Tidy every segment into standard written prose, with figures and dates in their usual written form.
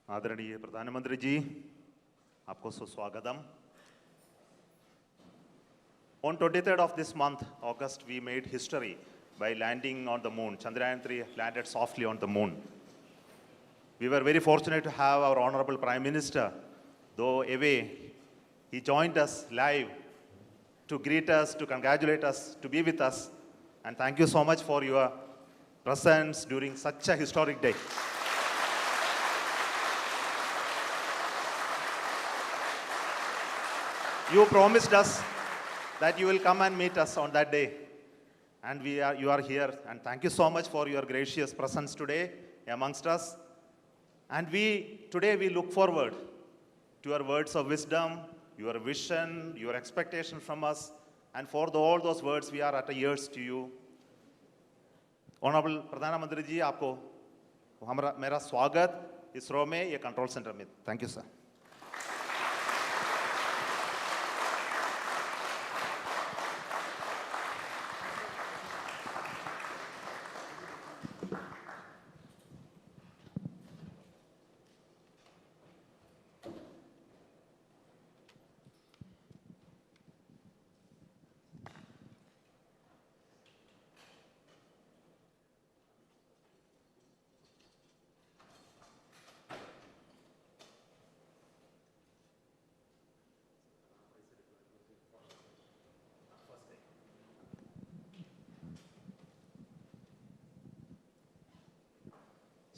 आदरणीय प्रधानमंत्री जी, आपको सुस्वागतम. On 23rd of this month, August, we made history by landing on the moon. Chandrayaan-3 landed softly on the moon. We were very fortunate to have our Honorable Prime Minister, though away, he joined us live to greet us, to congratulate us, to be with us. And thank you so much for your presence during such a historic day. You promised us that you will come and meet us on that day. And you are here. And thank you so much for your gracious presence today amongst us. And today we look forward to your words of wisdom, your vision, your expectation from us. And for all those words, we are at ears to you. Honorable Pradhana Mantri ji, आपको मेरा स्वागत इसरो में ये control centre में. Thank you, sir.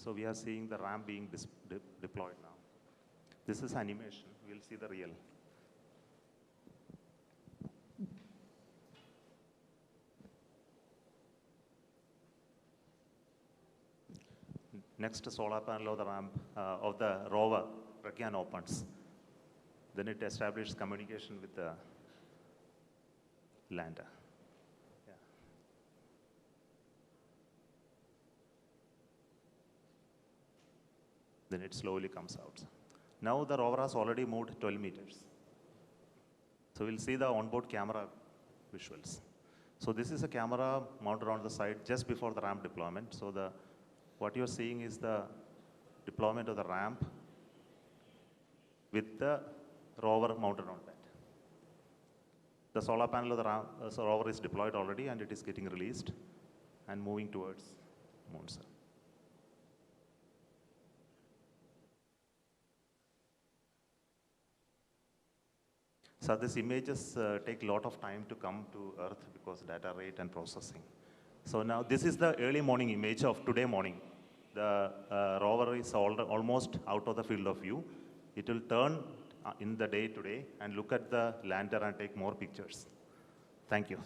So we are seeing the ramp being deployed now. This is animation. We'll see the real. Next solar panel of the ramp of the rover Pragyan opens. Then it establishes communication with the lander. Then it slowly comes out. Now the rover has already moved 12 meters. So we'll see the onboard camera visuals. So this is a camera mounted on the side just before the ramp deployment. So what you're seeing is the deployment of the ramp with the rover mounted on that. The solar panel of the rover is deployed already and it is getting released and moving towards moon, sir. So these images take a lot of time to come to Earth because data rate and processing. So now this is the early morning image of today morning. The rover is almost out of the field of view. It will turn in the day today and look at the lander and take more pictures. Thank you.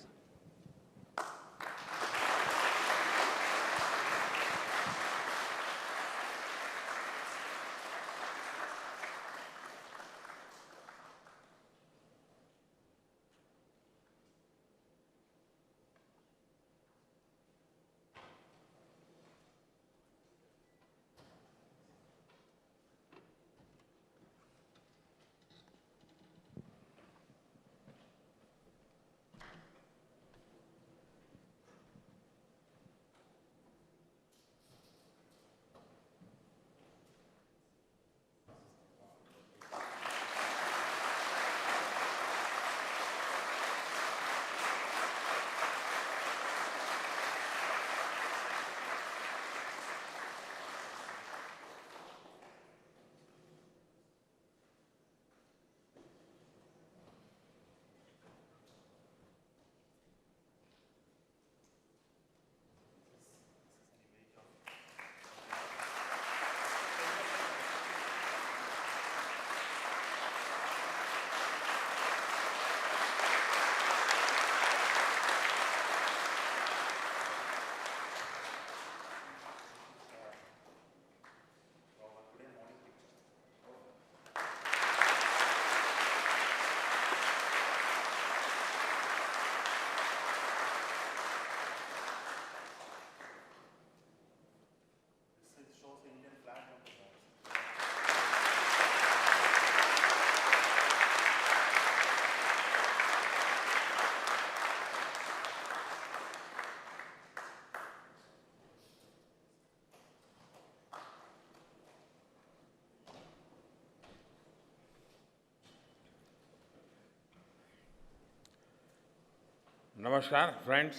नमस्कार friends.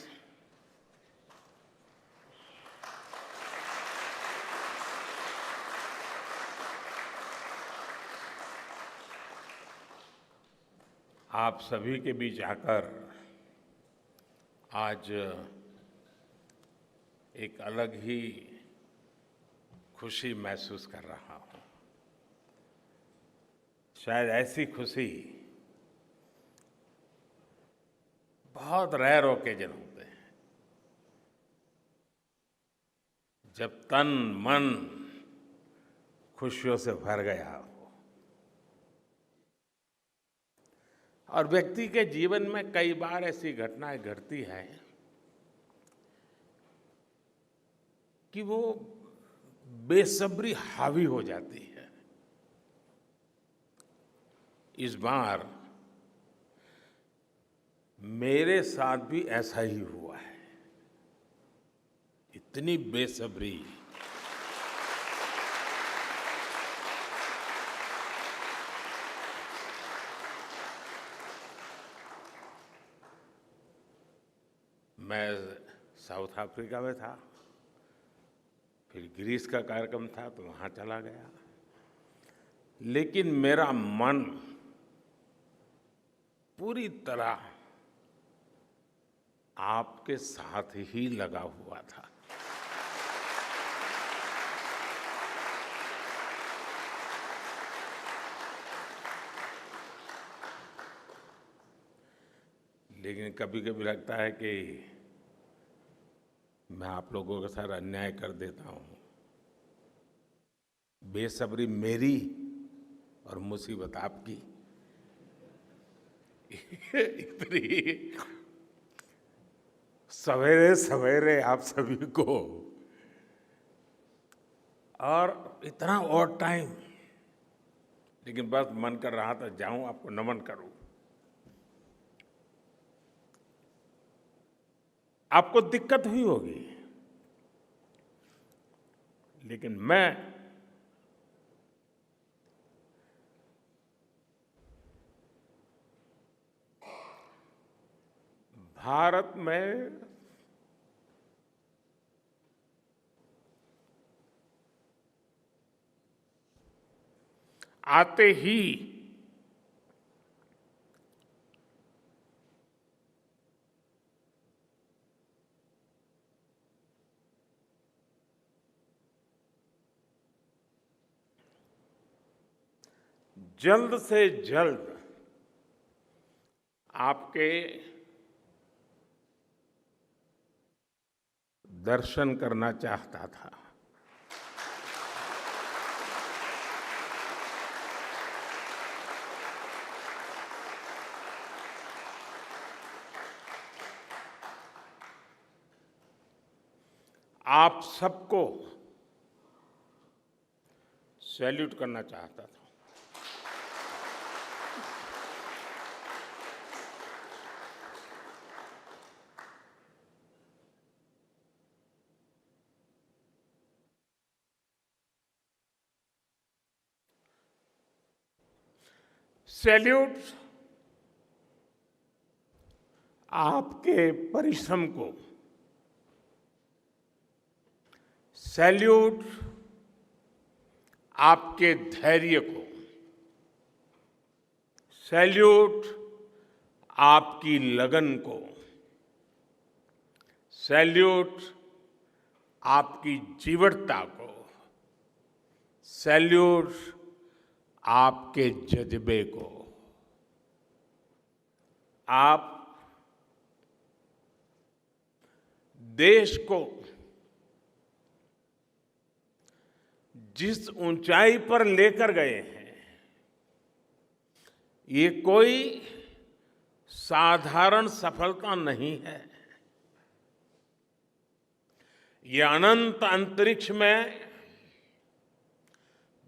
आप सभी के बीच आकर आज एक अलग ही खुशी महसूस कर रहा हूं। शायद ऐसी खुशी बहुत रेयर ओकेजन होते हैं जब तन मन खुशियों से भर गया हो। और व्यक्ति के जीवन में कई बार ऐसी घटनाएं घटती हैं कि वो बेसब्री हावी हो जाती है। इस बार मेरे साथ भी ऐसा ही हुआ है। इतनी बेसब्री, मैं साउथ अफ्रीका में था, फिर ग्रीस का कार्यक्रम था तो वहां चला गया, लेकिन मेरा मन पूरी तरह आपके साथ ही लगा हुआ था। लेकिन कभी कभी लगता है कि मैं आप लोगों के साथ अन्याय कर देता हूं। बेसब्री मेरी और मुसीबत आपकी। इतनी सवेरे सवेरे आप सभी को और इतना और टाइम, लेकिन बस मन कर रहा था जाऊं आपको नमन करूं। आपको दिक्कत हुई होगी, लेकिन मैं भारत में आते ही जल्द से जल्द आपके दर्शन करना चाहता था। आप सबको सैल्यूट करना चाहता था। सैल्यूट आपके परिश्रम को, सैल्यूट आपके धैर्य को, सैल्यूट आपकी लगन को, सैल्यूट आपकी जीवटता को, सैल्यूट आपके जज्बे को। आप देश को जिस ऊंचाई पर लेकर गए हैं, ये कोई साधारण सफलता नहीं है। ये अनंत अंतरिक्ष में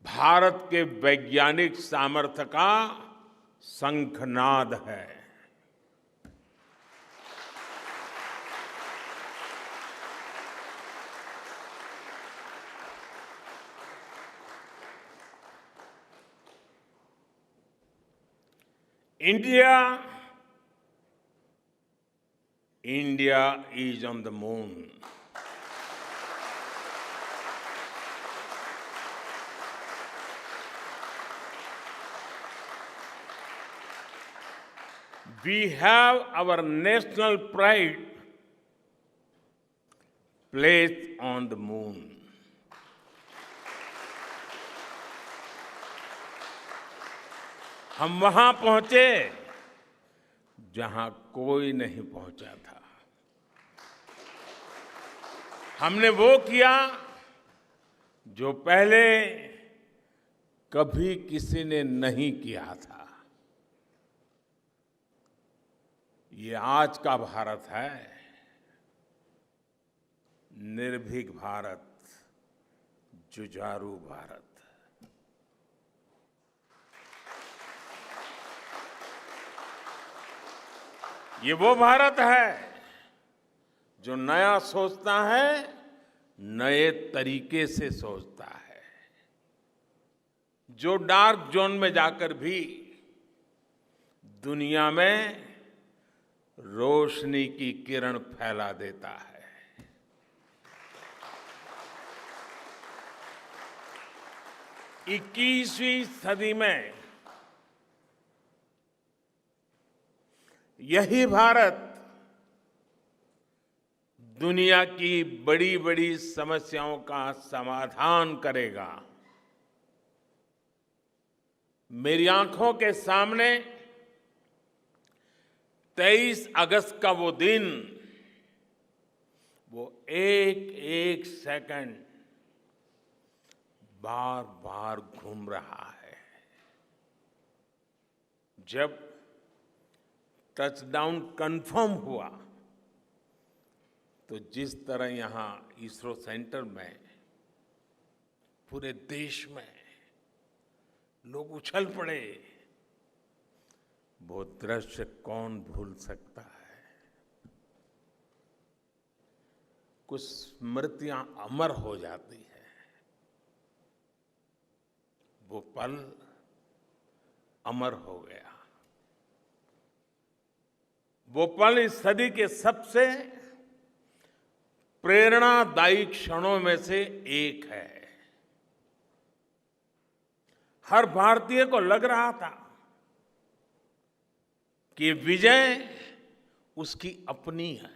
भारत के वैज्ञानिक सामर्थ्य का शंखनाद है। India India is on the moon. We have our national pride placed on the moon. हम वहां पहुंचे जहां कोई नहीं पहुंचा था। हमने वो किया जो पहले कभी किसी ने नहीं किया था। ये आज का भारत है, निर्भीक भारत, जुझारू भारत। ये वो भारत है जो नया सोचता है, नए तरीके से सोचता है, जो डार्क जोन में जाकर भी दुनिया में रोशनी की किरण फैला देता है। 21वीं सदी में यही भारत दुनिया की बड़ी बड़ी समस्याओं का समाधान करेगा। मेरी आंखों के सामने 23 अगस्त का वो दिन, वो एक एक सेकंड बार बार घूम रहा है। जब टचडाउन कंफर्म हुआ तो जिस तरह यहां इसरो सेंटर में पूरे देश में लोग उछल पड़े, वो दृश्य कौन भूल सकता है। कुछ स्मृतियां अमर हो जाती है। वो पल अमर हो गया। वो पल इस सदी के सबसे प्रेरणादायी क्षणों में से एक है। हर भारतीय को लग रहा था कि विजय उसकी अपनी है।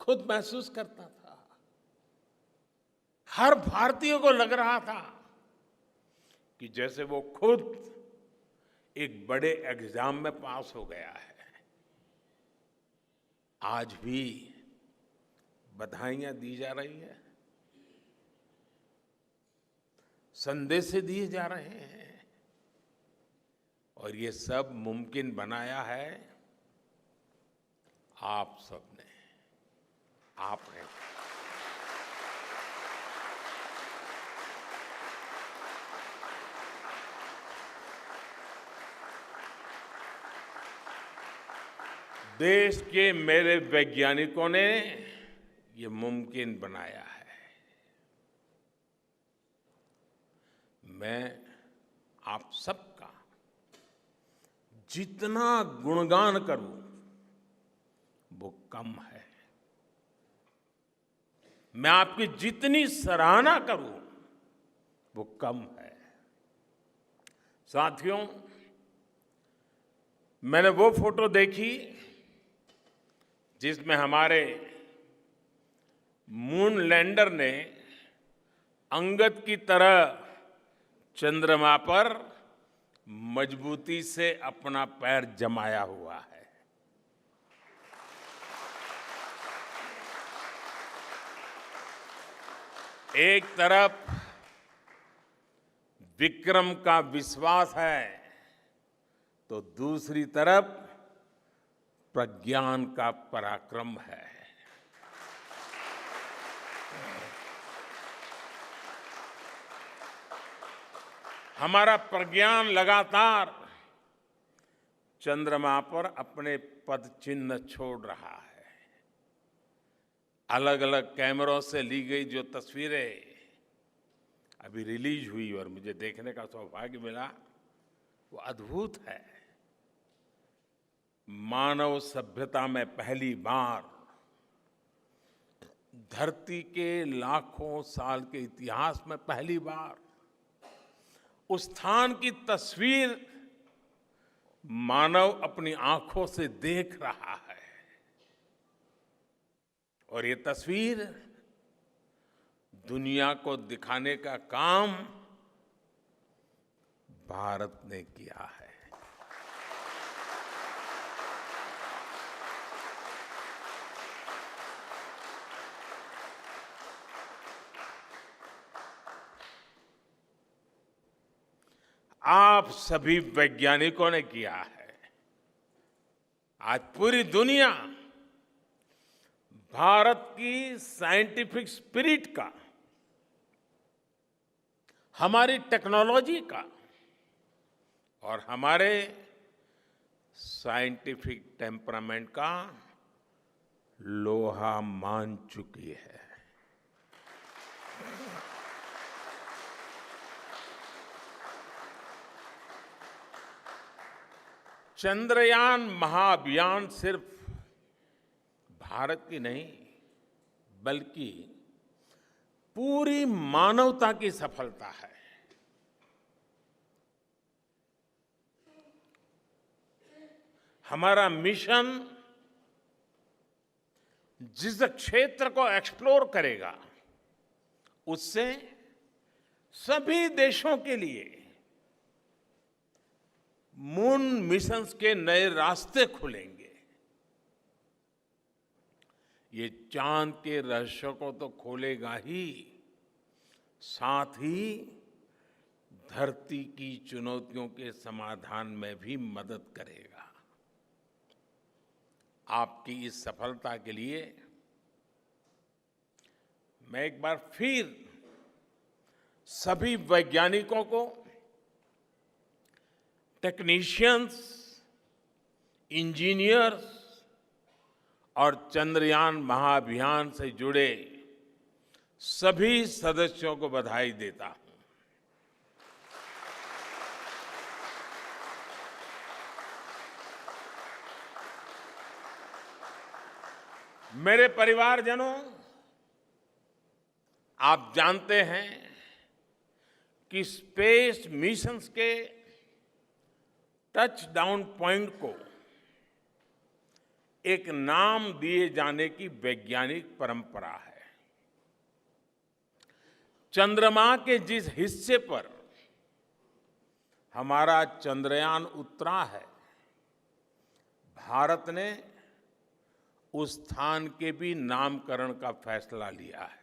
खुद महसूस करता था। हर भारतीय को लग रहा था कि जैसे वो खुद एक बड़े एग्जाम में पास हो गया है। आज भी बधाइयां दी जा रही है, संदेश दिए जा रहे हैं, और ये सब मुमकिन बनाया है आप सबने, आपने। देश के मेरे वैज्ञानिकों ने ये मुमकिन बनाया है। मैं आप सबका जितना गुणगान करूं वो कम है। मैं आपकी जितनी सराहना करूं वो कम है। साथियों, मैंने वो फोटो देखी जिसमें हमारे मून लैंडर ने अंगद की तरह चंद्रमा पर मजबूती से अपना पैर जमाया हुआ है। एक तरफ विक्रम का विश्वास है तो दूसरी तरफ प्रज्ञान का पराक्रम है। हमारा प्रज्ञान लगातार चंद्रमा पर अपने पद चिन्ह छोड़ रहा है। अलग अलग कैमरों से ली गई जो तस्वीरें अभी रिलीज हुई और मुझे देखने का सौभाग्य मिला, वो अद्भुत है। मानव सभ्यता में पहली बार धरती के लाखों साल के इतिहास में पहली बार उस स्थान की तस्वीर मानव अपनी आंखों से देख रहा है। और ये तस्वीर दुनिया को दिखाने का काम भारत ने किया है। आप सभी वैज्ञानिकों ने किया है। आज पूरी दुनिया भारत की साइंटिफिक स्पिरिट का, हमारी टेक्नोलॉजी का और हमारे साइंटिफिक टेम्परामेंट का लोहा मान चुकी है। चंद्रयान महाअभियान सिर्फ भारत की नहीं बल्कि पूरी मानवता की सफलता है। हमारा मिशन जिस क्षेत्र को एक्सप्लोर करेगा उससे सभी देशों के लिए मून मिशंस के नए रास्ते खुलेंगे। ये चांद के रहस्य को तो खोलेगा ही, साथ ही धरती की चुनौतियों के समाधान में भी मदद करेगा। आपकी इस सफलता के लिए मैं एक बार फिर सभी वैज्ञानिकों को, टेक्नीशियंस, इंजीनियर्स और चंद्रयान महाअभियान से जुड़े सभी सदस्यों को बधाई देता हूं। मेरे परिवारजनों, आप जानते हैं कि स्पेस मिशंस के टच डाउन पॉइंट को एक नाम दिए जाने की वैज्ञानिक परंपरा है। चंद्रमा के जिस हिस्से पर हमारा चंद्रयान उतरा है, भारत ने उस स्थान के भी नामकरण का फैसला लिया है।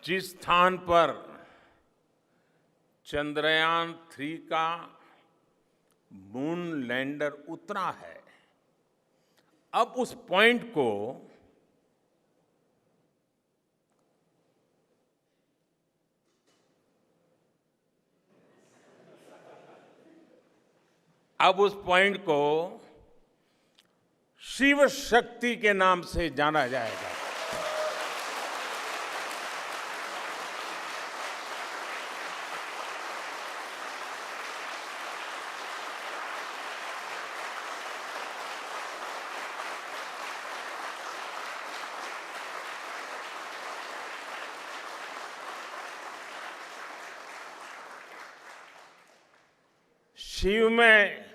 जिस स्थान पर चंद्रयान 3 का मून लैंडर उतरा है, अब उस पॉइंट को शिव शक्ति के नाम से जाना जाएगा। शिव में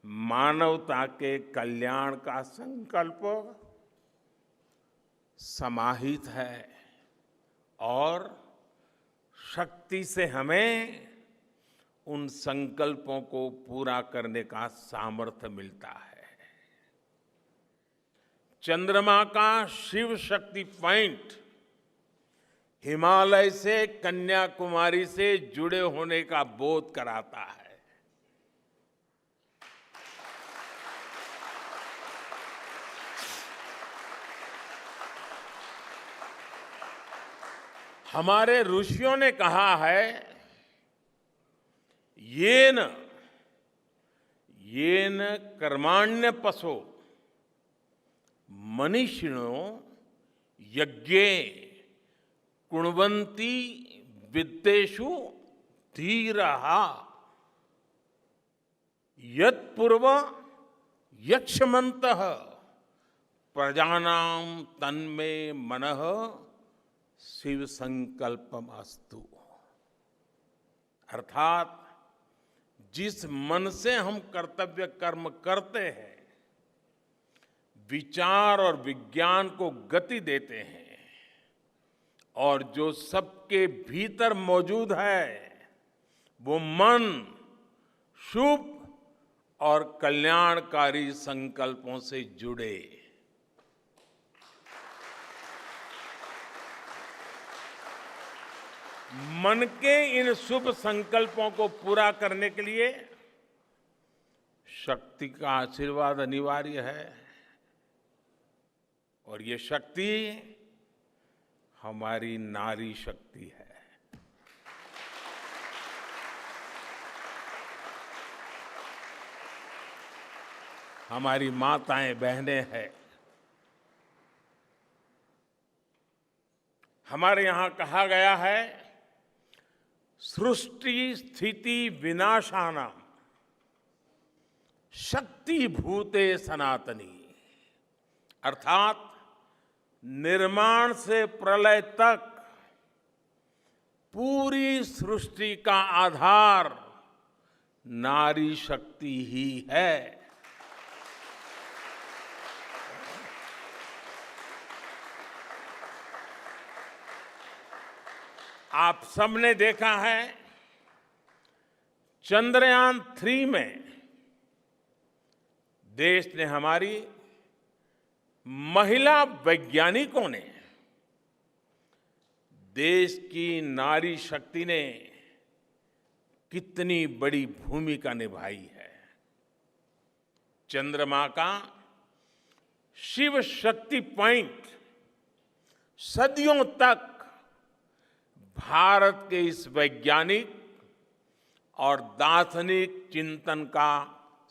मानवता के कल्याण का संकल्प समाहित है और शक्ति से हमें उन संकल्पों को पूरा करने का सामर्थ्य मिलता है। चंद्रमा का शिव शक्ति पॉइंट हिमालय से कन्याकुमारी से जुड़े होने का बोध कराता है। हमारे ऋषियों ने कहा है, येन कर्माण्य पशो मनीषिणो यज्ञे कुण्वन्ति वित्तेषु धीरः यत्पूर्व यक्ष्मन्तः प्रजानां तन्मे मनः शिव संकल्पमस्तु। अर्थात जिस मन से हम कर्तव्य कर्म करते हैं, विचार और विज्ञान को गति देते हैं, और जो सबके भीतर मौजूद है, वो मन शुभ और कल्याणकारी संकल्पों से जुड़े। मन के इन शुभ संकल्पों को पूरा करने के लिए शक्ति का आशीर्वाद अनिवार्य है, और ये शक्ति हमारी नारी शक्ति है। हमारी माताएं बहनें हैं। हमारे यहां कहा गया है, सृष्टि स्थिति विनाशानां शक्ति भूते सनातनी। अर्थात निर्माण से प्रलय तक पूरी सृष्टि का आधार नारी शक्ति ही है। आप सबने देखा है, चंद्रयान 3 में देश ने, हमारी महिला वैज्ञानिकों ने, देश की नारी शक्ति ने कितनी बड़ी भूमिका निभाई है। चंद्रमा का शिव शक्ति पॉइंट सदियों तक भारत के इस वैज्ञानिक और दार्शनिक चिंतन का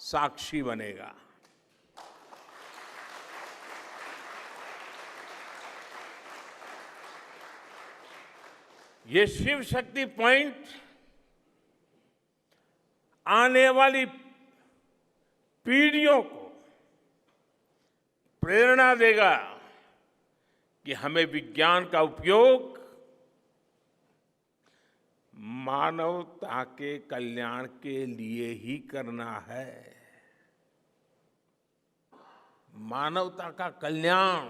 साक्षी बनेगा। ये शिव शक्ति पॉइंट आने वाली पीढ़ियों को प्रेरणा देगा कि हमें विज्ञान का उपयोग मानवता के कल्याण के लिए ही करना है। मानवता का कल्याण,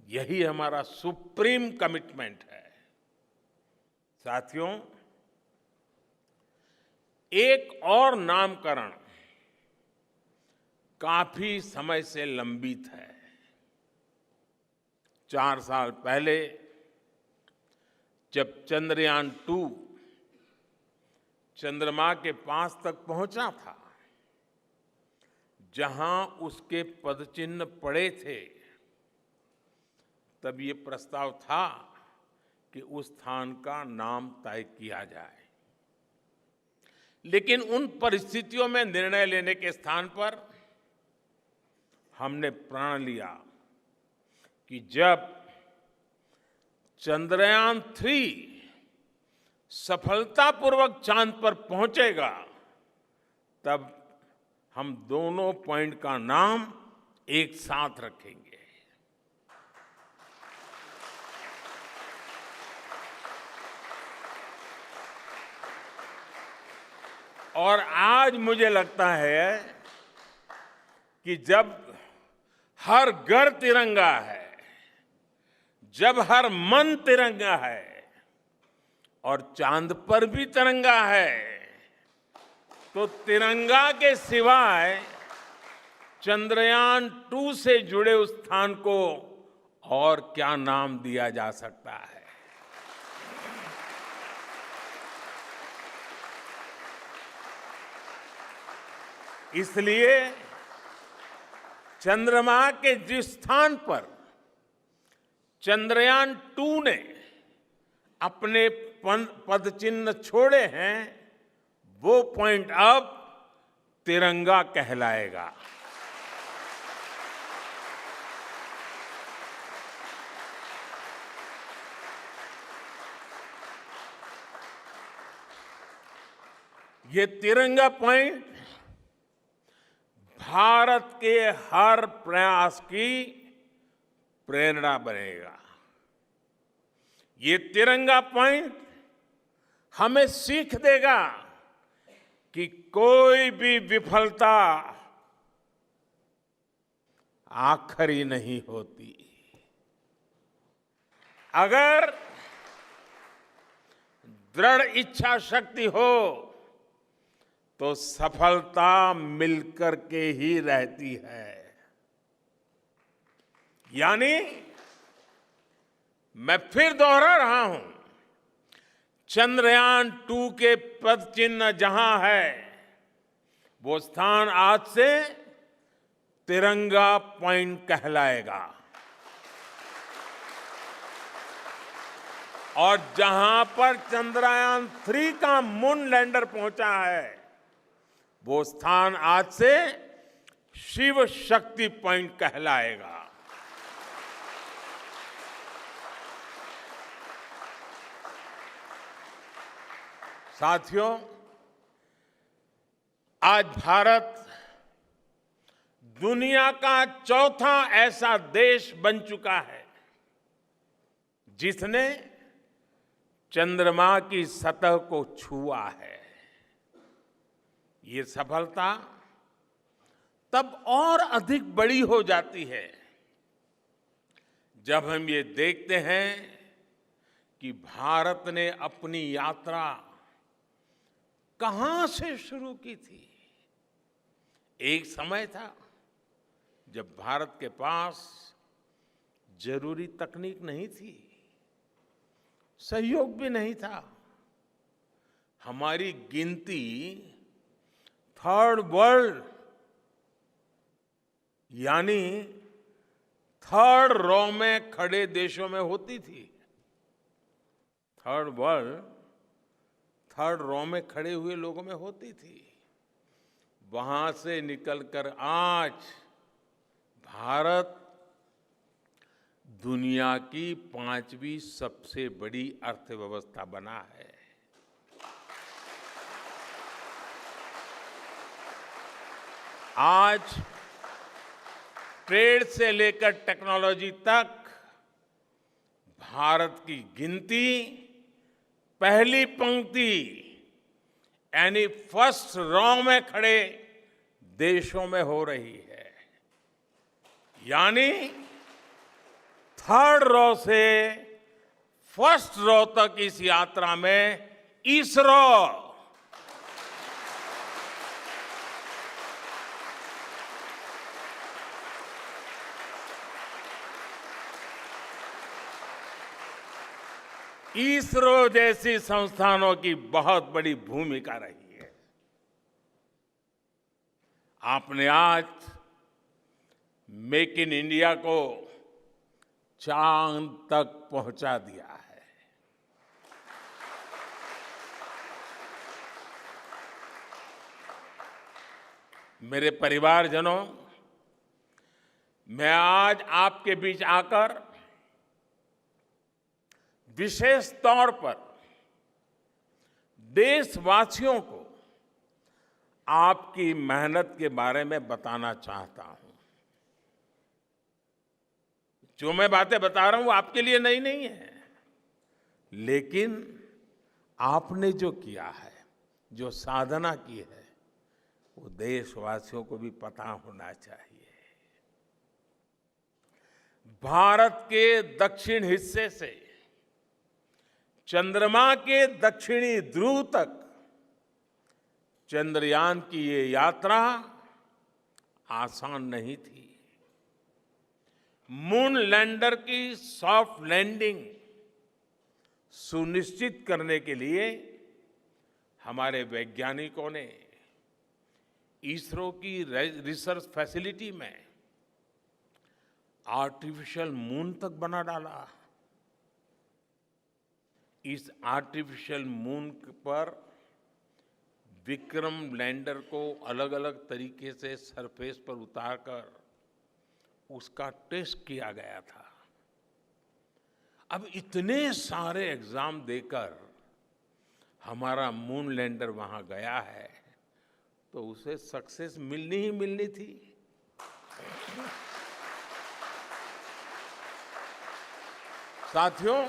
यही हमारा सुप्रीम कमिटमेंट है। साथियों, एक और नामकरण काफी समय से लंबित है। 4 साल पहले जब चंद्रयान 2 चंद्रमा के पास तक पहुंचा था, जहां उसके पदचिन्ह पड़े थे, तब ये प्रस्ताव था कि उस स्थान का नाम तय किया जाए। लेकिन उन परिस्थितियों में निर्णय लेने के स्थान पर हमने प्रण लिया कि जब चंद्रयान 3 सफलतापूर्वक चांद पर पहुंचेगा, तब हम दोनों पॉइंट का नाम एक साथ रखेंगे। और आज मुझे लगता है कि जब हर घर तिरंगा है, जब हर मन तिरंगा है और चांद पर भी तिरंगा है, तो तिरंगा के सिवाय चंद्रयान 2 से जुड़े उस स्थान को और क्या नाम दिया जा सकता है। इसलिए चंद्रमा के जिस स्थान पर चंद्रयान 2 ने अपने पदचिन्ह छोड़े हैं, वो पॉइंट अब तिरंगा कहलाएगा। ये तिरंगा पॉइंट भारत के हर प्रयास की प्रेरणा बनेगा। ये तिरंगा पॉइंट हमें सीख देगा कि कोई भी विफलता आखिरी नहीं होती। अगर दृढ़ इच्छा शक्ति हो तो सफलता मिलकर के ही रहती है। यानी मैं फिर दोहरा रहा हूं, चंद्रयान 2 के पद चिन्ह जहां है, वो स्थान आज से तिरंगा पॉइंट कहलाएगा। और जहां पर चंद्रयान 3 का मून लैंडर पहुंचा है, वो स्थान आज से शिव शक्ति पॉइंट कहलाएगा। साथियों, आज भारत दुनिया का चौथा ऐसा देश बन चुका है जिसने चंद्रमा की सतह को छुआ है। ये सफलता तब और अधिक बड़ी हो जाती है जब हम ये देखते हैं कि भारत ने अपनी यात्रा कहां से शुरू की थी। एक समय था जब भारत के पास जरूरी तकनीक नहीं थी, सहयोग भी नहीं था। हमारी गिनती थर्ड वर्ल्ड यानी थर्ड रॉ में खड़े देशों में होती थी। थर्ड वर्ल्ड थर्ड रॉ में खड़े हुए लोगों में होती थी। वहां से निकलकर आज भारत दुनिया की 5वीं सबसे बड़ी अर्थव्यवस्था बना है। आज ट्रेड से लेकर टेक्नोलॉजी तक भारत की गिनती पहली पंक्ति यानी फर्स्ट रॉ में खड़े देशों में हो रही है। यानी थर्ड रॉ से फर्स्ट रॉ तक इस यात्रा में इसरो जैसी संस्थानों की बहुत बड़ी भूमिका रही है। आपने आज मेक इन इंडिया को चांद तक पहुंचा दिया है। मेरे परिवारजनों, मैं आज आपके बीच आकर विशेष तौर पर देशवासियों को आपकी मेहनत के बारे में बताना चाहता हूं। जो मैं बातें बता रहा हूं वो आपके लिए नई नहीं है, लेकिन आपने जो किया है, जो साधना की है, वो देशवासियों को भी पता होना चाहिए। भारत के दक्षिण हिस्से से चंद्रमा के दक्षिणी ध्रुव तक चंद्रयान की ये यात्रा आसान नहीं थी। मून लैंडर की सॉफ्ट लैंडिंग सुनिश्चित करने के लिए हमारे वैज्ञानिकों ने इसरो की रिसर्च फैसिलिटी में आर्टिफिशियल मून तक बना डाला। इस आर्टिफिशियल मून पर विक्रम लैंडर को अलग अलग तरीके से सरफेस पर उतारकर उसका टेस्ट किया गया था। अब इतने सारे एग्जाम देकर हमारा मून लैंडर वहां गया है तो उसे सक्सेस मिलनी ही मिलनी थी। साथियों,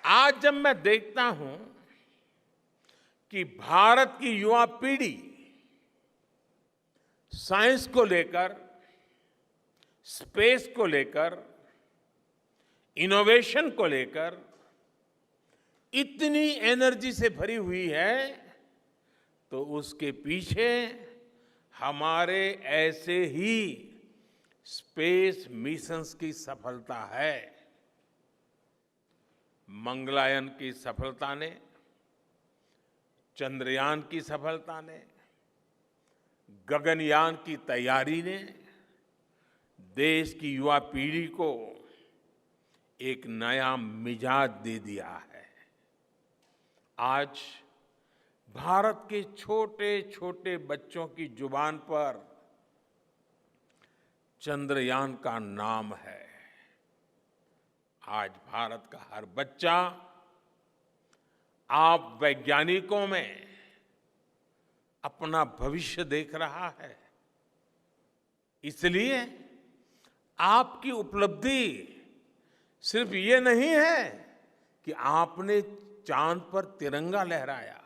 आज जब मैं देखता हूं कि भारत की युवा पीढ़ी साइंस को लेकर, स्पेस को लेकर, इनोवेशन को लेकर इतनी एनर्जी से भरी हुई है, तो उसके पीछे हमारे ऐसे ही स्पेस मिशंस की सफलता है। मंगलयान की सफलता ने, चंद्रयान की सफलता ने, गगनयान की तैयारी ने देश की युवा पीढ़ी को एक नया मिजाज दे दिया है। आज भारत के छोटे छोटे बच्चों की जुबान पर चंद्रयान का नाम है। आज भारत का हर बच्चा आप वैज्ञानिकों में अपना भविष्य देख रहा है। इसलिए आपकी उपलब्धि सिर्फ ये नहीं है कि आपने चांद पर तिरंगा लहराया,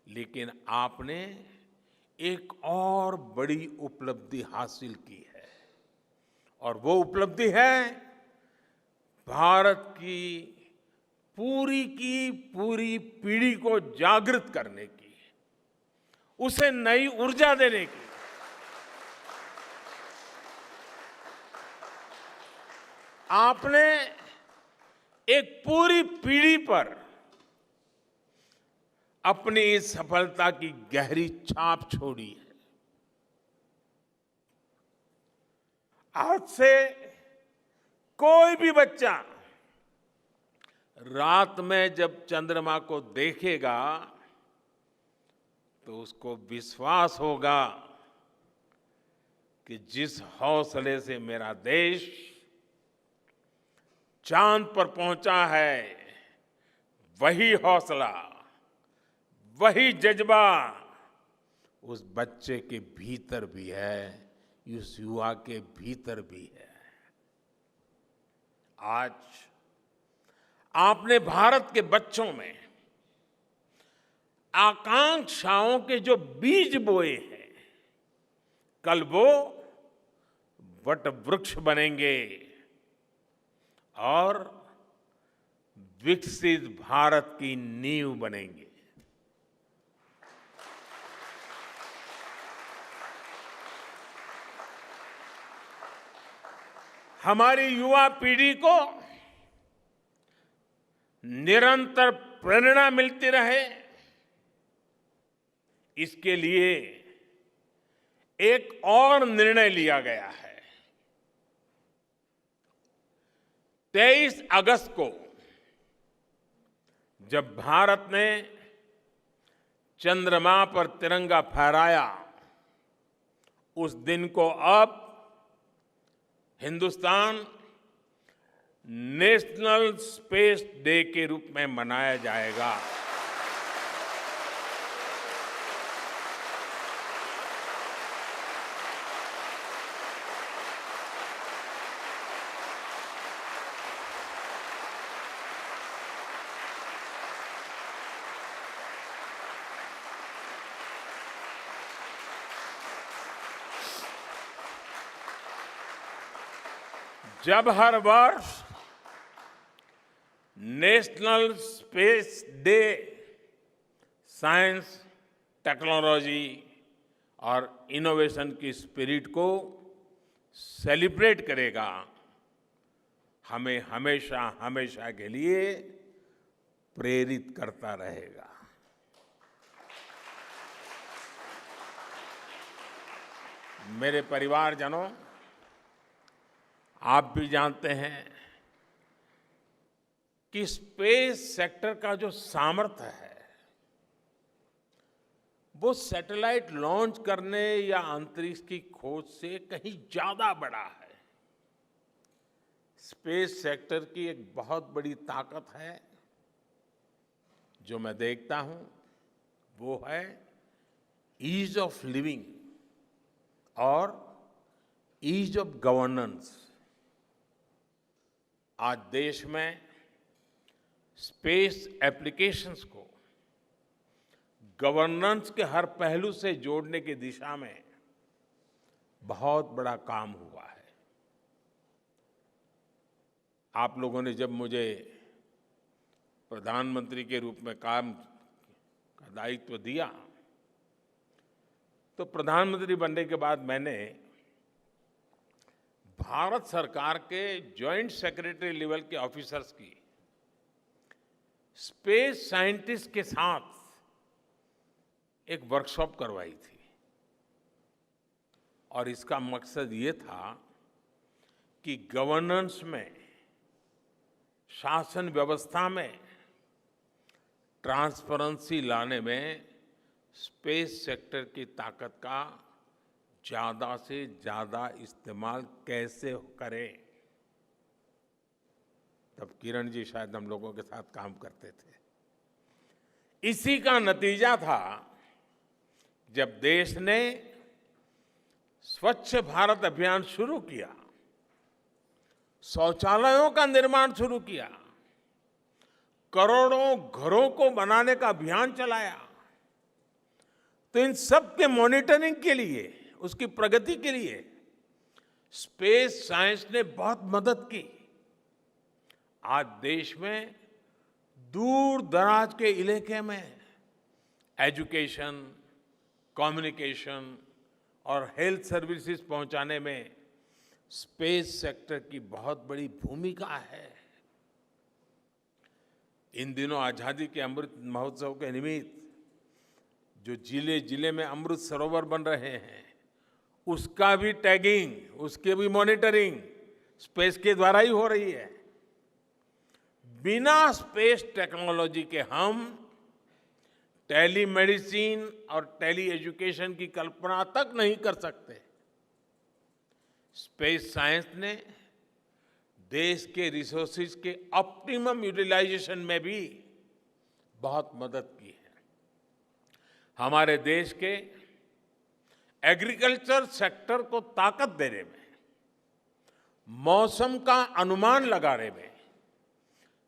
लेकिन आपने एक और बड़ी उपलब्धि हासिल की है, और वो उपलब्धि है भारत की पूरी पीढ़ी को जागृत करने की, उसे नई ऊर्जा देने की। आपने एक पूरी पीढ़ी पर अपनी इस सफलता की गहरी छाप छोड़ी है। आज से कोई भी बच्चा रात में जब चंद्रमा को देखेगा तो उसको विश्वास होगा कि जिस हौसले से मेरा देश चांद पर पहुंचा है, वही हौसला, वही जज्बा उस बच्चे के भीतर भी है, उस युवा के भीतर भी है। आज आपने भारत के बच्चों में आकांक्षाओं के जो बीज बोए हैं, कल वो वट वृक्ष बनेंगे और विकसित भारत की नींव बनेंगे। हमारी युवा पीढ़ी को निरंतर प्रेरणा मिलती रहे, इसके लिए एक और निर्णय लिया गया है। 23 अगस्त को जब भारत ने चंद्रमा पर तिरंगा फहराया, उस दिन को अब हिंदुस्तान नेशनल स्पेस डे के रूप में मनाया जाएगा। जब हर वर्ष national space day science, technology और इनोवेशन की स्पिरिट को सेलिब्रेट करेगा, हमें हमेशा हमेशा के लिए प्रेरित करता रहेगा। मेरे परिवारजनों, आप भी जानते हैं कि स्पेस सेक्टर का जो सामर्थ्य है, वो सैटेलाइट लॉन्च करने या अंतरिक्ष की खोज से कहीं ज्यादा बड़ा है। स्पेस सेक्टर की एक बहुत बड़ी ताकत है जो मैं देखता हूं वो है ईज ऑफ लिविंग और ईज ऑफ गवर्नेंस। आज देश में स्पेस एप्लीकेशंस को गवर्नेंस के हर पहलू से जोड़ने की दिशा में बहुत बड़ा काम हुआ है। आप लोगों ने जब मुझे प्रधानमंत्री के रूप में काम का दायित्व दिया तो प्रधानमंत्री बनने के बाद मैंने भारत सरकार के जॉइंट सेक्रेटरी लेवल के ऑफिसर्स की स्पेस साइंटिस्ट के साथ एक वर्कशॉप करवाई थी और इसका मकसद ये था कि गवर्नेंस में, शासन व्यवस्था में ट्रांसपेरेंसी लाने में स्पेस सेक्टर की ताकत का ज्यादा से ज्यादा इस्तेमाल कैसे करें। तब किरण जी शायद हम लोगों के साथ काम करते थे। इसी का नतीजा था जब देश ने स्वच्छ भारत अभियान शुरू किया, शौचालयों का निर्माण शुरू किया, करोड़ों घरों को बनाने का अभियान चलाया। तो इन सब के मॉनिटरिंग के लिए, उसकी प्रगति के लिए स्पेस साइंस ने बहुत मदद की। आज देश में दूर दराज के इलाके में एजुकेशन, कम्युनिकेशन और हेल्थ सर्विसेज पहुंचाने में स्पेस सेक्टर की बहुत बड़ी भूमिका है। इन दिनों आजादी के अमृत महोत्सव के निमित्त जो जिले जिले में अमृत सरोवर बन रहे हैं, उसका भी टैगिंग, उसके भी मॉनिटरिंग स्पेस के द्वारा ही हो रही है। बिना स्पेस टेक्नोलॉजी के हम टेलीमेडिसिन और टेली एजुकेशन की कल्पना तक नहीं कर सकते। स्पेस साइंस ने देश के रिसोर्सेज के ऑप्टिमम यूटिलाइजेशन में भी बहुत मदद की है। हमारे देश के एग्रीकल्चर सेक्टर को ताकत देने में, मौसम का अनुमान लगाने में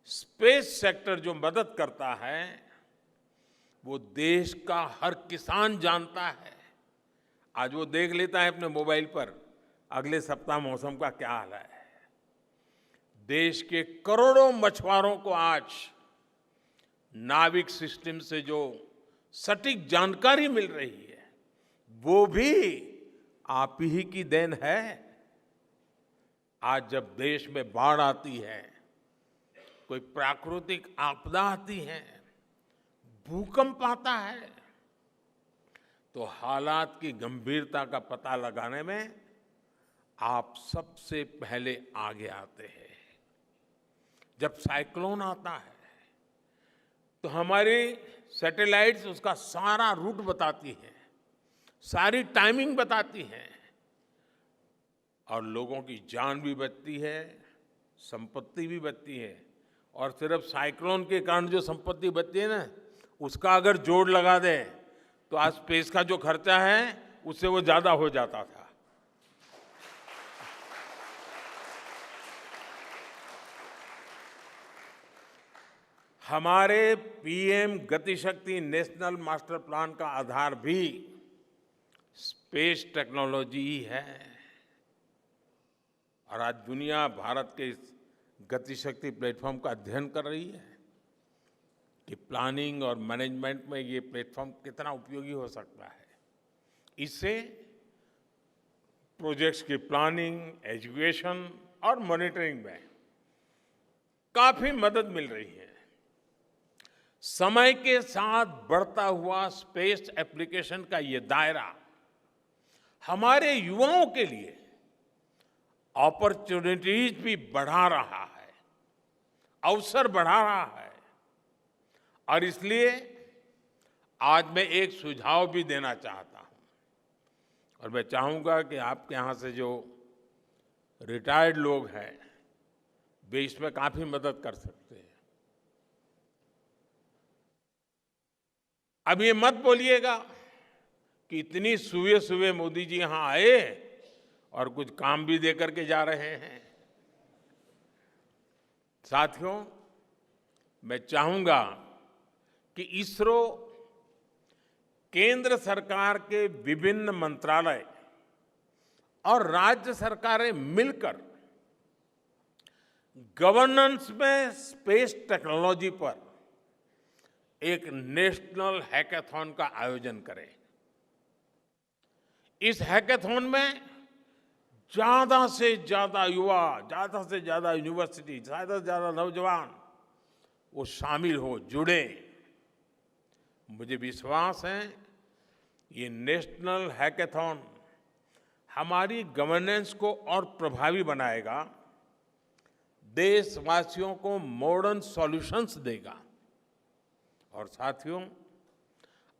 स्पेस सेक्टर जो मदद करता है वो देश का हर किसान जानता है। आज वो देख लेता है अपने मोबाइल पर अगले सप्ताह मौसम का क्या हाल है। देश के करोड़ों मछुआरों को आज नाविक सिस्टम से जो सटीक जानकारी मिल रही है वो भी आप ही की देन है। आज जब देश में बाढ़ आती है, कोई प्राकृतिक आपदा आती है, भूकंप आता है, तो हालात की गंभीरता का पता लगाने में आप सबसे पहले आगे आते हैं। जब साइक्लोन आता है तो हमारी सैटेलाइट्स उसका सारा रूट बताती हैं, सारी टाइमिंग बताती हैं और लोगों की जान भी बचती है, संपत्ति भी बचती है। और सिर्फ साइक्लोन के कारण जो संपत्ति बचती है ना, उसका अगर जोड़ लगा दें तो आज स्पेस का जो खर्चा है उससे वो ज्यादा हो जाता था। हमारे PM Gatishakti national master plan का आधार भी स्पेस टेक्नोलॉजी ही है। और आज दुनिया भारत के इस गतिशक्ति प्लेटफॉर्म का अध्ययन कर रही है कि प्लानिंग और मैनेजमेंट में ये प्लेटफॉर्म कितना उपयोगी हो सकता है। इससे प्रोजेक्ट्स की प्लानिंग, एजुकेशन और मॉनिटरिंग में काफी मदद मिल रही है। समय के साथ बढ़ता हुआ स्पेस एप्लीकेशन का ये दायरा हमारे युवाओं के लिए अपॉर्चुनिटीज भी बढ़ा रहा है, अवसर बढ़ा रहा है। और इसलिए आज मैं एक सुझाव भी देना चाहता हूं और मैं चाहूंगा कि आपके यहां से जो रिटायर्ड लोग हैं वे इसमें काफी मदद कर सकते हैं। अब ये मत बोलिएगा कि इतनी सुबह सुबह मोदी जी यहां आए और कुछ काम भी दे करके जा रहे हैं। साथियों, मैं चाहूंगा कि इसरो केंद्र सरकार के विभिन्न मंत्रालय और राज्य सरकारें मिलकर गवर्नेंस में स्पेस टेक्नोलॉजी पर एक नेशनल हैकाथॉन का आयोजन करें। इस हैकाथॉन में ज्यादा से ज्यादा युवा, ज्यादा से ज्यादा यूनिवर्सिटी, ज्यादा से ज्यादा नौजवान वो शामिल हो, जुड़े। मुझे विश्वास है ये नेशनल हैकाथॉन हमारी गवर्नेंस को और प्रभावी बनाएगा, देशवासियों को मॉडर्न सॉल्यूशंस देगा। और साथियों,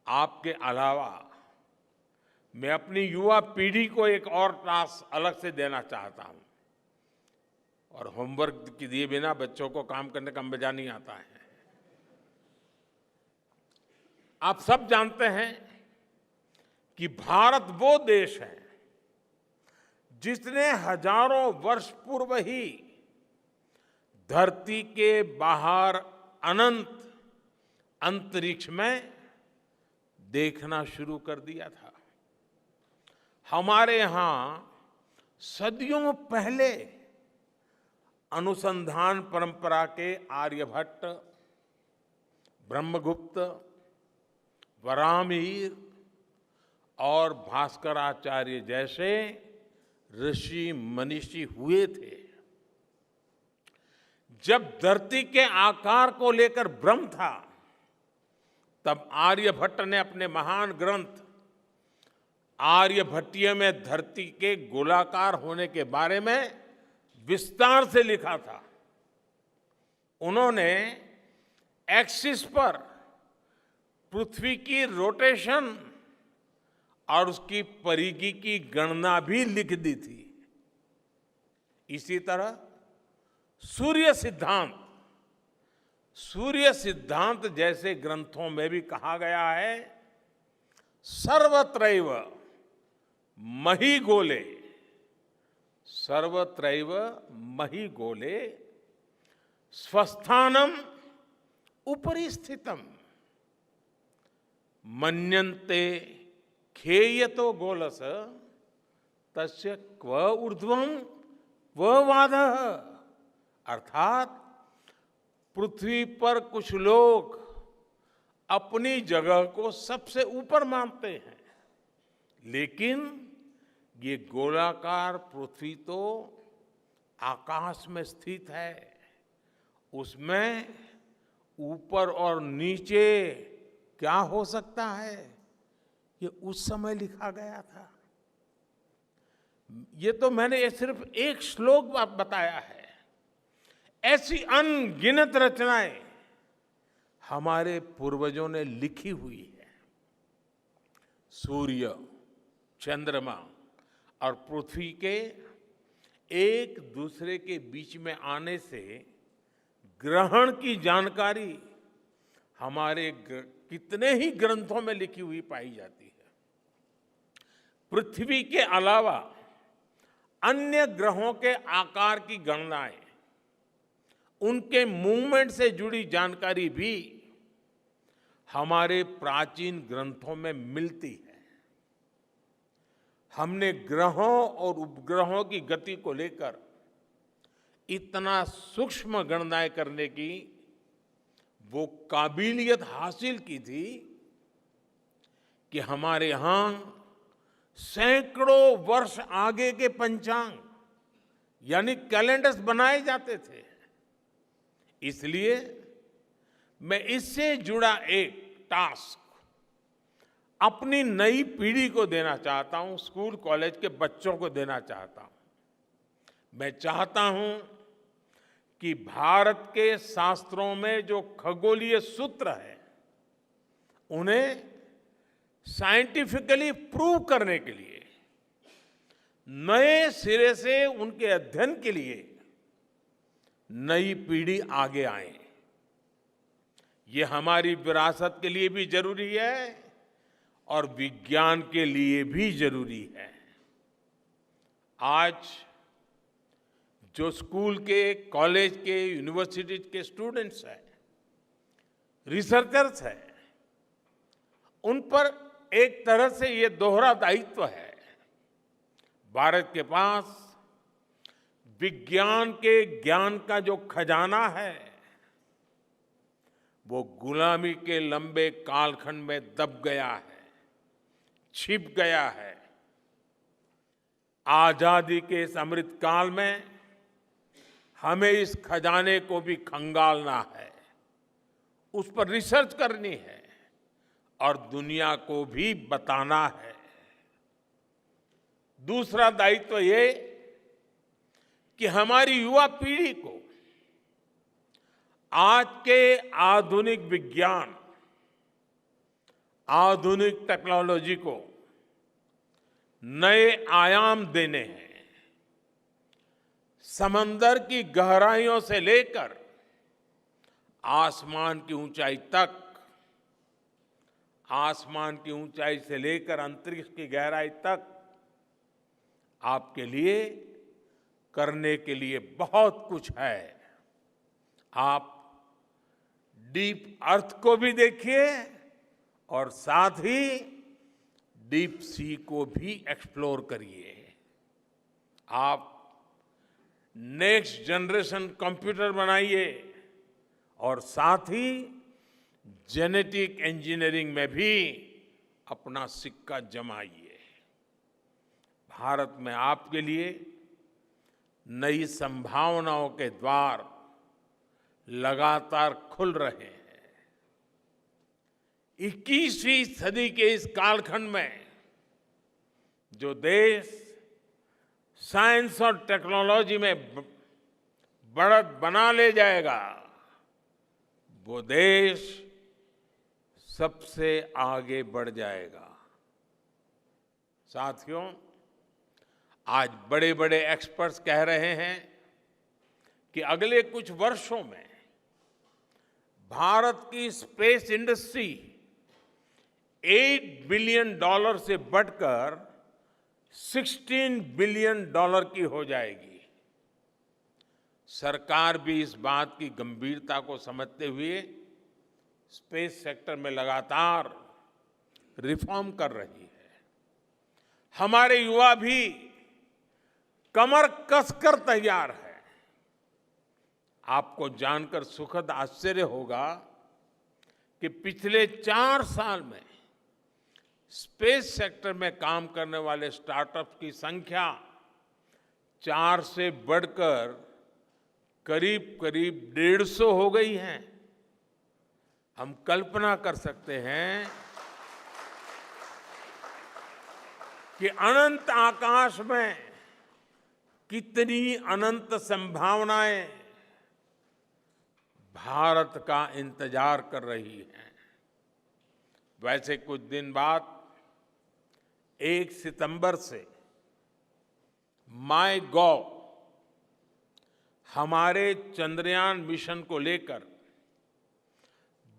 आपके अलावा मैं अपनी युवा पीढ़ी को एक और टास्क अलग से देना चाहता हूं। और होमवर्क के दिए बिना बच्चों को काम करने का मजा नहीं आता है। आप सब जानते हैं कि भारत वो देश है जिसने हजारों वर्ष पूर्व ही धरती के बाहर अनंत अंतरिक्ष में देखना शुरू कर दिया था। हमारे यहां सदियों पहले अनुसंधान परंपरा के आर्यभट्ट, ब्रह्मगुप्त, वराहमिहिर और भास्कराचार्य जैसे ऋषि मनीषी हुए थे। जब धरती के आकार को लेकर भ्रम था, तब आर्यभट्ट ने अपने महान ग्रंथ आर्यभट्टीय में धरती के गोलाकार होने के बारे में विस्तार से लिखा था। उन्होंने एक्सिस पर पृथ्वी की रोटेशन और उसकी परिधि की गणना भी लिख दी थी। इसी तरह सूर्य सिद्धांत जैसे ग्रंथों में भी कहा गया है, सर्वत्रैव महिगोले, सर्वत्रैव महिगोले स्वस्थानम उपरि स्थितम मन्यन्ते खेयतो गोलस तस्य क्व ऊर्ध्वं क्व वाधः। अर्थात पृथ्वी पर कुछ लोग अपनी जगह को सबसे ऊपर मानते हैं, लेकिन ये गोलाकार पृथ्वी तो आकाश में स्थित है, उसमें ऊपर और नीचे क्या हो सकता है, ये उस समय लिखा गया था। ये तो मैंने सिर्फ एक श्लोक बताया है। ऐसी अनगिनत रचनाएं हमारे पूर्वजों ने लिखी हुई है। सूर्य, चंद्रमा और पृथ्वी के एक दूसरे के बीच में आने से ग्रहण की जानकारी हमारे कितने ही ग्रंथों में लिखी हुई पाई जाती है। पृथ्वी के अलावा अन्य ग्रहों के आकार की गणनाएं, उनके मूवमेंट से जुड़ी जानकारी भी हमारे प्राचीन ग्रंथों में मिलती है। हमने ग्रहों और उपग्रहों की गति को लेकर इतना सूक्ष्म गणनाएं करने की वो काबिलियत हासिल की थी कि हमारे यहां सैकड़ों वर्ष आगे के पंचांग यानी कैलेंडर्स बनाए जाते थे। इसलिए मैं इससे जुड़ा एक टास्क अपनी नई पीढ़ी को देना चाहता हूं, स्कूल कॉलेज के बच्चों को देना चाहता हूं। मैं चाहता हूं कि भारत के शास्त्रों में जो खगोलीय सूत्र है, उन्हें साइंटिफिकली प्रूव करने के लिए नए सिरे से उनके अध्ययन के लिए नई पीढ़ी आगे आए। ये हमारी विरासत के लिए भी जरूरी है और विज्ञान के लिए भी जरूरी है। आज जो स्कूल के, कॉलेज के, यूनिवर्सिटी के स्टूडेंट्स हैं, रिसर्चर्स हैं, उन पर एक तरह से ये दोहरा दायित्व है। भारत के पास विज्ञान के ज्ञान का जो खजाना है, वो गुलामी के लंबे कालखंड में दब गया है, छिप गया है। आजादी के इस अमृत काल में हमें इस खजाने को भी खंगालना है, उस पर रिसर्च करनी है और दुनिया को भी बताना है। दूसरा दायित्व ये कि हमारी युवा पीढ़ी को आज के आधुनिक विज्ञान, आधुनिक टेक्नोलॉजी को नए आयाम देने हैं। समंदर की गहराइयों से लेकर आसमान की ऊंचाई तक, आसमान की ऊंचाई से लेकर अंतरिक्ष की गहराई तक आपके लिए करने के लिए बहुत कुछ है। आप डीप अर्थ को भी देखिए और साथ ही डीप सी को भी एक्सप्लोर करिए। आप नेक्स्ट जनरेशन कंप्यूटर बनाइए और साथ ही जेनेटिक इंजीनियरिंग में भी अपना सिक्का जमाइए। भारत में आपके लिए नई संभावनाओं के द्वार लगातार खुल रहे हैं। 21वीं सदी के इस कालखंड में जो देश साइंस और टेक्नोलॉजी में बढ़त बना ले जाएगा, वो देश सबसे आगे बढ़ जाएगा। साथियों, आज बड़े बड़े एक्सपर्ट्स कह रहे हैं कि अगले कुछ वर्षों में भारत की स्पेस इंडस्ट्री $8 बिलियन से बढ़कर $16 बिलियन की हो जाएगी। सरकार भी इस बात की गंभीरता को समझते हुए स्पेस सेक्टर में लगातार रिफॉर्म कर रही है। हमारे युवा भी कमर कसकर तैयार है। आपको जानकर सुखद आश्चर्य होगा कि पिछले 4 साल में स्पेस सेक्टर में काम करने वाले स्टार्टअप्स की संख्या 4 से बढ़कर करीब करीब 150 हो गई है। हम कल्पना कर सकते हैं कि अनंत आकाश में कितनी अनंत संभावनाएं भारत का इंतजार कर रही हैं। वैसे कुछ दिन बाद 1 सितंबर से MyGov हमारे चंद्रयान मिशन को लेकर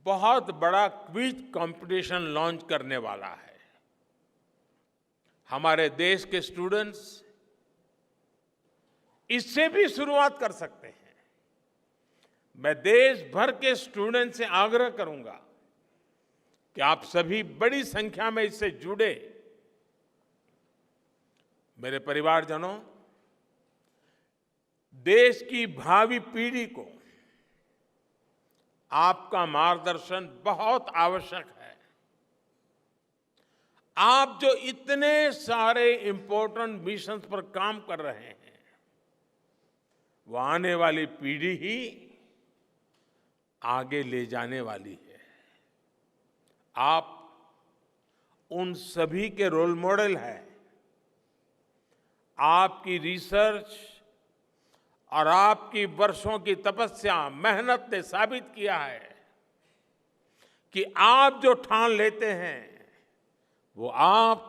बहुत बड़ा क्विज कंपटीशन लॉन्च करने वाला है। हमारे देश के स्टूडेंट्स इससे भी शुरुआत कर सकते हैं। मैं देश भर के स्टूडेंट से आग्रह करूंगा कि आप सभी बड़ी संख्या में इससे जुड़े। मेरे परिवारजनों, देश की भावी पीढ़ी को आपका मार्गदर्शन बहुत आवश्यक है। आप जो इतने सारे इंपॉर्टेंट मिशंस पर काम कर रहे हैं, वो आने वाली पीढ़ी ही आगे ले जाने वाली है। आप उन सभी के रोल मॉडल हैं। आपकी रिसर्च और आपकी वर्षों की तपस्या, मेहनत ने साबित किया है कि आप जो ठान लेते हैं वो आप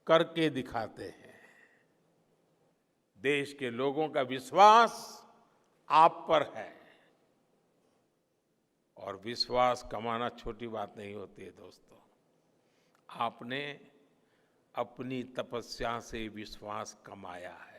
करके दिखाते हैं। देश के लोगों का विश्वास आप पर है और विश्वास कमाना छोटी बात नहीं होती है दोस्तों। आपने अपनी तपस्या से विश्वास कमाया है।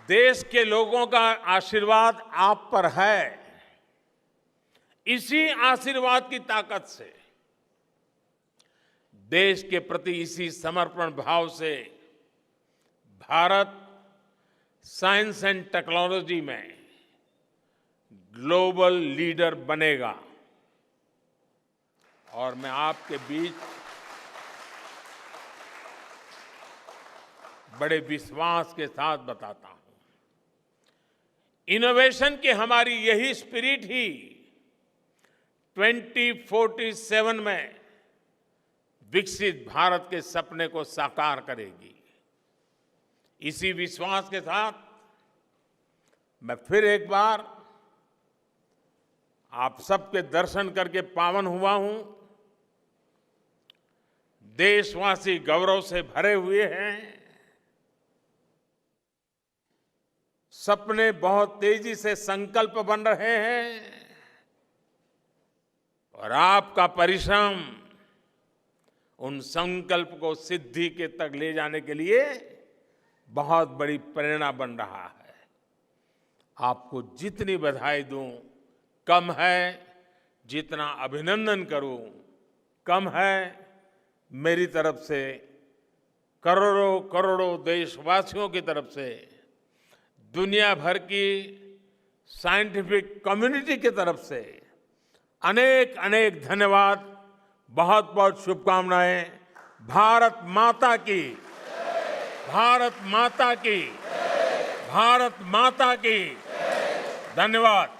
देश के लोगों का आशीर्वाद आप पर है। इसी आशीर्वाद की ताकत से, देश के प्रति इसी समर्पण भाव से भारत साइंस एंड टेक्नोलॉजी में ग्लोबल लीडर बनेगा। और मैं आपके बीच बड़े विश्वास के साथ बताता हूं, इनोवेशन की हमारी यही स्पिरिट ही 2047 में विकसित भारत के सपने को साकार करेगी। इसी विश्वास के साथ मैं फिर एक बार आप सबके दर्शन करके पावन हुआ हूं। देशवासी गौरव से भरे हुए हैं। सपने बहुत तेजी से संकल्प बन रहे हैं और आपका परिश्रम उन संकल्प को सिद्धि के तक ले जाने के लिए बहुत बड़ी प्रेरणा बन रहा है। आपको जितनी बधाई दूं कम है, जितना अभिनंदन करूं कम है। मेरी तरफ से करोड़ों करोड़ों देशवासियों की तरफ से, दुनिया भर की साइंटिफिक कम्युनिटी की तरफ से अनेक अनेक धन्यवाद, बहुत बहुत शुभकामनाएं। भारत माता की, भारत माता की, भारत माता की। धन्यवाद।